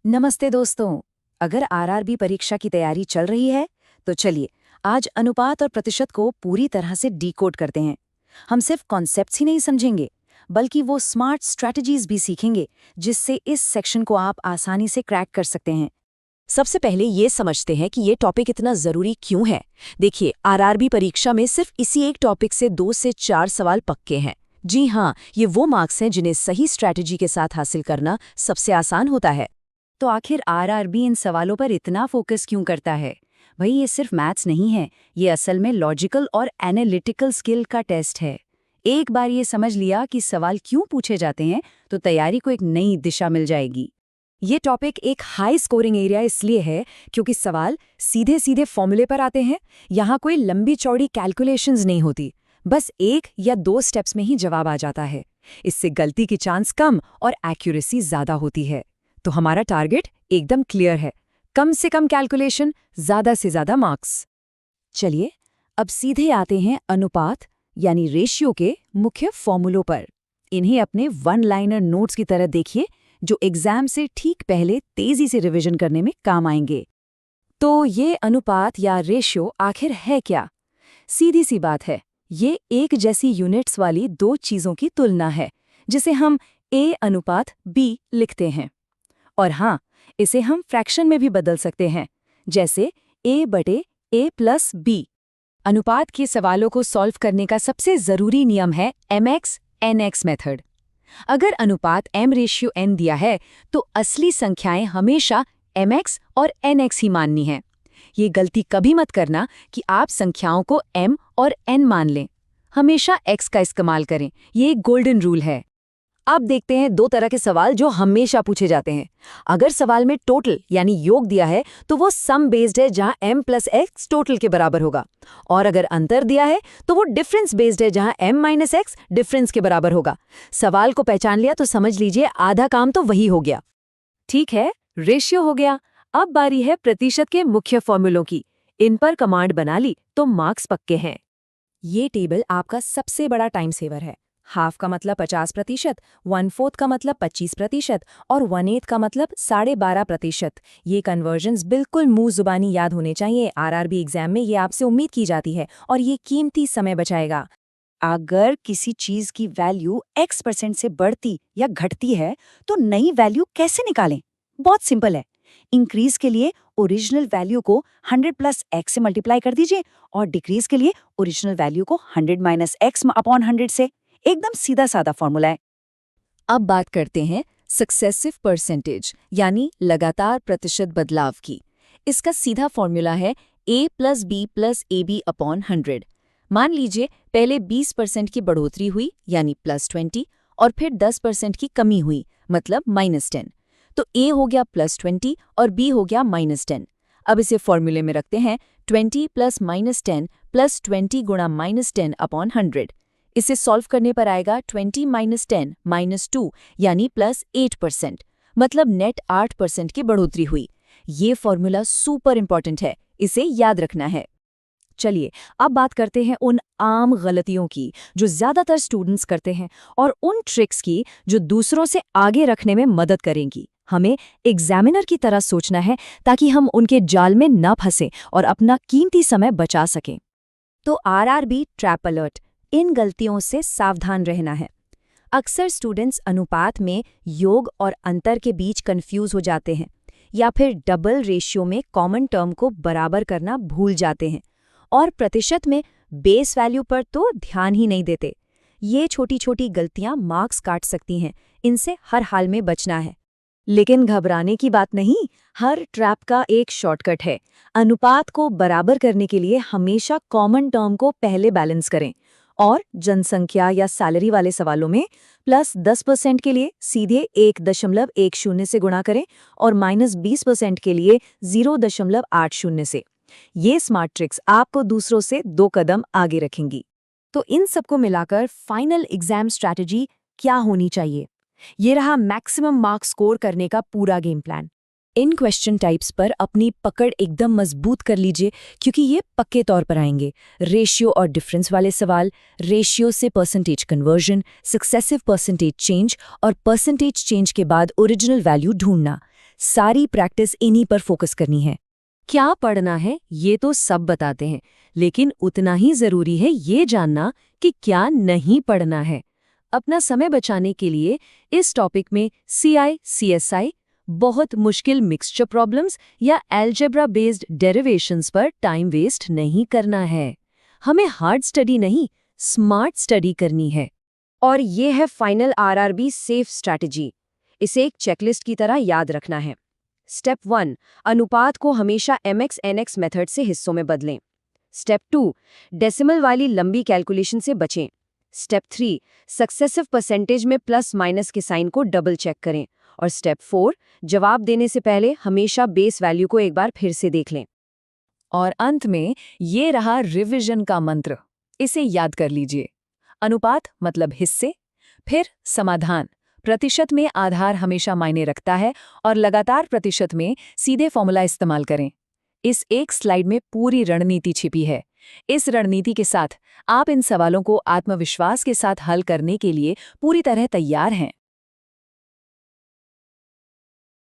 नमस्ते दोस्तों। अगर आरआरबी परीक्षा की तैयारी चल रही है तो चलिए आज अनुपात और प्रतिशत को पूरी तरह से डिकोड करते हैं। हम सिर्फ कॉन्सेप्ट्स ही नहीं समझेंगे बल्कि वो स्मार्ट स्ट्रैटेजीज भी सीखेंगे जिससे इस सेक्शन को आप आसानी से क्रैक कर सकते हैं। सबसे पहले ये समझते हैं कि ये टॉपिक इतना जरूरी क्यों है। देखिए, आरआरबी परीक्षा में सिर्फ इसी एक टॉपिक से 2 से 4 सवाल पक्के हैं। जी हाँ, ये वो मार्क्स हैं जिन्हें सही स्ट्रैटेजी के साथ हासिल करना सबसे आसान होता है। तो आखिर आरआरबी इन सवालों पर इतना फोकस क्यों करता है? भाई ये सिर्फ मैथ्स नहीं है, ये असल में लॉजिकल और एनालिटिकल स्किल का टेस्ट है। एक बार ये समझ लिया कि सवाल क्यों पूछे जाते हैं तो तैयारी को एक नई दिशा मिल जाएगी। ये टॉपिक एक हाई स्कोरिंग एरिया इसलिए है क्योंकि सवाल सीधे सीधे फॉर्मूले पर आते हैं। यहाँ कोई लंबी चौड़ी कैलकुलेशंस नहीं होती, बस 1 या 2 स्टेप्स में ही जवाब आ जाता है। इससे गलती की चांस कम और एक्यूरेसी ज्यादा होती है। तो हमारा टारगेट एकदम क्लियर है, कम से कम कैलकुलेशन, ज्यादा से ज्यादा मार्क्स। चलिए अब सीधे आते हैं अनुपात यानी रेशियो के मुख्य फॉर्मूलों पर। इन्हें अपने वन लाइनर नोट्स की तरह देखिए जो एग्जाम से ठीक पहले तेजी से रिवीजन करने में काम आएंगे। तो ये अनुपात या रेशियो आखिर है क्या? सीधी सी बात है, ये एक जैसी यूनिट्स वाली दो चीजों की तुलना है जिसे हम A अनुपात B लिखते हैं। और हाँ, इसे हम फ्रैक्शन में भी बदल सकते हैं, जैसे A/A+B। अनुपात के सवालों को सॉल्व करने का सबसे जरूरी नियम है MX/NX मेथड। अगर अनुपात M/N दिया है तो असली संख्याएं हमेशा MX और NX ही माननी है। ये गलती कभी मत करना कि आप संख्याओं को M और N मान लें। हमेशा X का इस्तेमाल करें, ये एक गोल्डन रूल है। अब देखते हैं 2 तरह के सवाल जो हमेशा पूछे जाते हैं। अगर सवाल में टोटल यानी योग दिया है तो वो सम बेस्ड है जहां M+X टोटल के बराबर होगा, और अगर अंतर दिया है तो वो डिफरेंस बेस्ड है जहां M-X डिफरेंस के बराबर होगा। सवाल को पहचान लिया तो समझ लीजिए आधा काम तो वही हो गया। ठीक है, रेशियो हो गया। अब बारी है प्रतिशत के मुख्य फॉर्मूलों की। इन पर कमांड बना ली तो मार्क्स पक्के हैं। ये टेबल आपका सबसे बड़ा टाइम सेवर है। हाफ का मतलब 50%, 1/4 का मतलब 25% और 1/8 का मतलब 12.5%। ये कन्वर्जन्स बिल्कुल मुंह जुबानी याद होने चाहिए। आरआरबी एग्जाम में ये आपसे उम्मीद की जाती है और ये कीमती समय बचाएगा। अगर किसी चीज की वैल्यू X% से बढ़ती या घटती है तो नई वैल्यू कैसे निकालें? बहुत सिंपल है। इंक्रीज के लिए ओरिजिनल वैल्यू को 100 + X से मल्टीप्लाई कर दीजिए और डिक्रीज के लिए ओरिजिनल वैल्यू को 100 - X/100 से। एकदम सीधा साधा फॉर्मूला है। अब बात करते हैं सक्सेसिव परसेंटेज यानी लगातार प्रतिशत बदलाव की। इसका सीधा फॉर्मूला है A+B+AB/100। मान लीजिए पहले 20% की बढ़ोतरी हुई यानी +20 और फिर 10% की कमी हुई मतलब -10। तो A हो गया +20 और B हो गया -10। अब इसे फॉर्मूले में रखते हैं 20 + -10 + 20 गुणा -10/100। इसे सॉल्व करने पर आएगा 20 - 10 - 2 यानी +8%, मतलब नेट 8% की बढ़ोतरी हुई। ये फॉर्मूला सुपर इंपॉर्टेंट है, इसे याद रखना है। चलिए अब बात करते हैं उन आम गलतियों की जो ज्यादातर स्टूडेंट्स करते हैं और उन ट्रिक्स की जो दूसरों से आगे रखने में मदद करेंगी। हमें एग्जामिनर की तरह सोचना है ताकि हम उनके जाल में न फंसें और अपना कीमती समय बचा सकें। तो आरआरबी ट्रैप अलर्ट, इन गलतियों से सावधान रहना है। अक्सर स्टूडेंट्स अनुपात में योग और अंतर के बीच कंफ्यूज हो जाते हैं या फिर डबल रेशियो में कॉमन टर्म को बराबर करना भूल जाते हैं और प्रतिशत में बेस वैल्यू पर तो ध्यान ही नहीं देते। ये छोटी छोटी गलतियां मार्क्स काट सकती हैं, इनसे हर हाल में बचना है। लेकिन घबराने की बात नहीं, हर ट्रैप का एक शॉर्टकट है। अनुपात को बराबर करने के लिए हमेशा कॉमन टर्म को पहले बैलेंस करें और जनसंख्या या सैलरी वाले सवालों में +10% के लिए सीधे 1.10 से गुणा करें और -20% के लिए 0.80 से। ये स्मार्ट ट्रिक्स आपको दूसरों से 2 कदम आगे रखेंगी। तो इन सबको मिलाकर फाइनल एग्जाम स्ट्रैटेजी क्या होनी चाहिए? ये रहा मैक्सिमम मार्क्स स्कोर करने का पूरा गेम प्लान। इन क्वेश्चन टाइप्स पर अपनी पकड़ एकदम मजबूत कर लीजिए क्योंकि ये पक्के तौर पर आएंगे। रेशियो और डिफरेंस वाले सवाल, रेशियो से percentage conversion, successive percentage change और परसेंटेज चेंज के बाद ओरिजिनल वैल्यू ढूंढना। सारी प्रैक्टिस इन्हीं पर फोकस करनी है। क्या पढ़ना है ये तो सब बताते हैं, लेकिन उतना ही जरूरी है ये जानना कि क्या नहीं पढ़ना है। अपना समय बचाने के लिए इस टॉपिक में CI, CSI, बहुत मुश्किल मिक्सचर प्रॉब्लम्स या अलजेब्रा बेस्ड डेरिवेशंस पर टाइम वेस्ट नहीं करना है। हमें हार्ड स्टडी नहीं, स्मार्ट स्टडी करनी है। और ये है फाइनल RRB सेफ स्ट्रैटेजी। इसे एक चेकलिस्ट की तरह याद रखना है। स्टेप 1, अनुपात को हमेशा MX NX मेथड से हिस्सों में बदलें। स्टेप 2, डेसिमल वाली लंबी कैलकुलेशन से बचें। स्टेप 3, सक्सेसिव परसेंटेज में प्लस माइनस के साइन को डबल चेक करें। और स्टेप 4, जवाब देने से पहले हमेशा बेस वैल्यू को एक बार फिर से देख लें। और अंत में ये रहा रिवीजन का मंत्र, इसे याद कर लीजिए। अनुपात मतलब हिस्से, फिर समाधान, प्रतिशत में आधार हमेशा मायने रखता है, और लगातार प्रतिशत में सीधे फॉर्मूला इस्तेमाल करें। इस एक स्लाइड में पूरी रणनीति छिपी है। इस रणनीति के साथ आप इन सवालों को आत्मविश्वास के साथ हल करने के लिए पूरी तरह तैयार हैं।